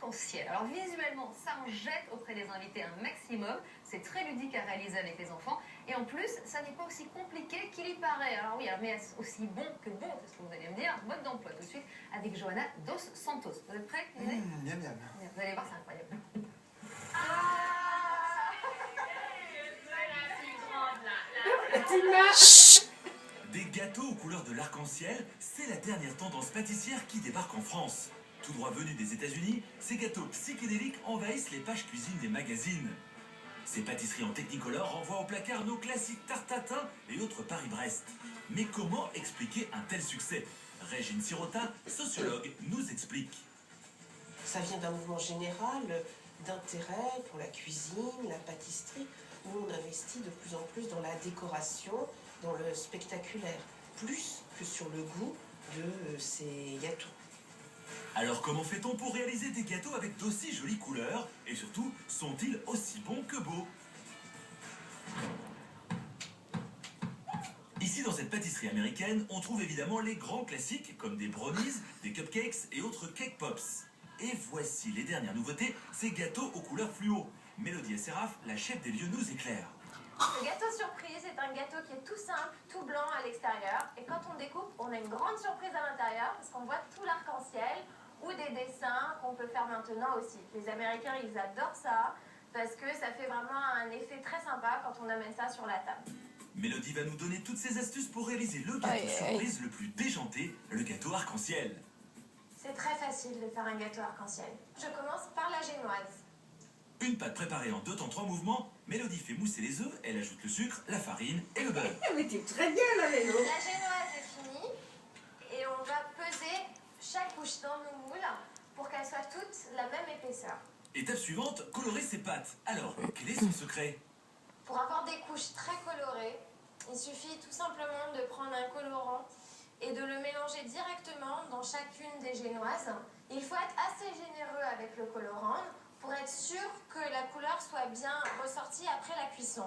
l'arc-en-ciel. Alors visuellement, ça en jette auprès des invités un maximum. C'est très ludique à réaliser avec les enfants. Et en plus, ça n'est pas aussi compliqué qu'il y paraît. Alors oui, mais aussi bon que bon, c'est ce que vous allez me dire. Mode d'emploi tout de suite avec Johanna Dos Santos. Vous êtes prêts? Miam miam. Vous allez voir, c'est incroyable. Des gâteaux aux couleurs de l'arc-en-ciel, c'est la dernière tendance pâtissière qui débarque en France. Tout droit venus des États-Unis, ces gâteaux psychédéliques envahissent les pages cuisine des magazines. Ces pâtisseries en technicolor renvoient au placard nos classiques tartatins et autres Paris-Brest. Mais comment expliquer un tel succès? Régine Sirota, sociologue, nous explique. Ça vient d'un mouvement général d'intérêt pour la cuisine, la pâtisserie, où on investit de plus en plus dans la décoration, dans le spectaculaire, plus que sur le goût de ces gâteaux. Alors comment fait-on pour réaliser des gâteaux avec d'aussi jolies couleurs? Et surtout, sont-ils aussi bons que beaux? Ici, dans cette pâtisserie américaine, on trouve évidemment les grands classiques comme des brownies, des cupcakes et autres cake pops. Et voici les dernières nouveautés, ces gâteaux aux couleurs fluo. Mélodie et Séraph, la chef des lieux, nous éclaire. Le gâteau surprise est un gâteau qui est tout simple, tout blanc à l'extérieur. Et quand on découpe, on a une grande surprise à l'intérieur parce qu'on voit tout l'arc-en-ciel ou des dessins qu'on peut faire maintenant aussi. Les Américains, ils adorent ça parce que ça fait vraiment un effet très sympa quand on amène ça sur la table. Mélodie va nous donner toutes ses astuces pour réaliser le gâteau surprise le plus déjanté, le gâteau arc-en-ciel. C'est très facile de faire un gâteau arc-en-ciel. Je commence par la génoise. Une pâte préparée en 2 temps 3 mouvements, Mélodie fait mousser les œufs, elle ajoute le sucre, la farine et le beurre. Mais t'es très bien là, Lélo. La génoise est finie et on va peser chaque couche dans nos moules pour qu'elles soient toutes la même épaisseur. Étape suivante, colorer ses pâtes. Alors, quel est son secret? Pour avoir des couches très colorées, il suffit tout simplement de prendre un colorant et de le mélanger directement dans chacune des génoises. Il faut être assez généreux avec le colorant pour être sûr que la couleur soit bien ressortie après la cuisson.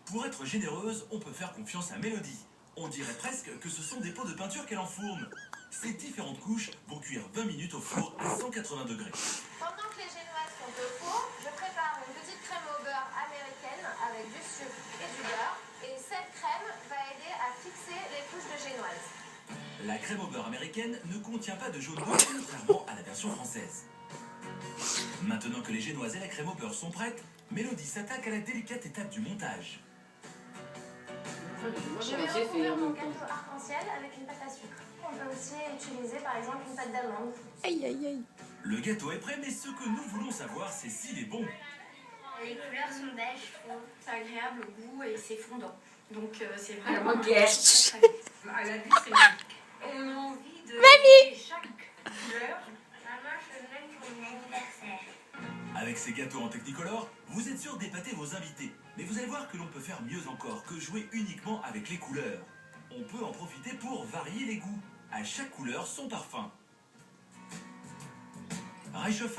Pour être généreuse, on peut faire confiance à Mélodie. On dirait presque que ce sont des pots de peinture qu'elle enfourne. Ces différentes couches vont cuire 20 minutes au four à 180 degrés. Pendant que les génoises sont au four, je prépare une petite crème au beurre américaine avec du sucre et du beurre. Et cette crème va aider à fixer les couches de génoise. La crème au beurre américaine ne contient pas de jaune d'œuf, contrairement à la version française. Maintenant que les génoises et la crème au beurre sont prêtes, Mélodie s'attaque à la délicate étape du montage. Je vais recouvrir mon gâteau arc-en-ciel avec une pâte à sucre. On peut aussi utiliser par exemple une pâte d'amande. Aïe, aïe, aïe. Le gâteau est prêt, mais ce que nous voulons savoir, c'est s'il est bon. Les couleurs sont belles, je trouve. C'est agréable au goût et c'est fondant. Donc c'est À la vraiment moquette. très bon. À la vue, c'est magique. On a envie de goûter chaque couleur. Maman, je veux même pour mon anniversaire. Avec ces gâteaux en technicolor, vous êtes sûr d'épater vos invités. Mais vous allez voir que l'on peut faire mieux encore que jouer uniquement avec les couleurs. On peut en profiter pour varier les goûts. À chaque couleur, son parfum. Réchauffe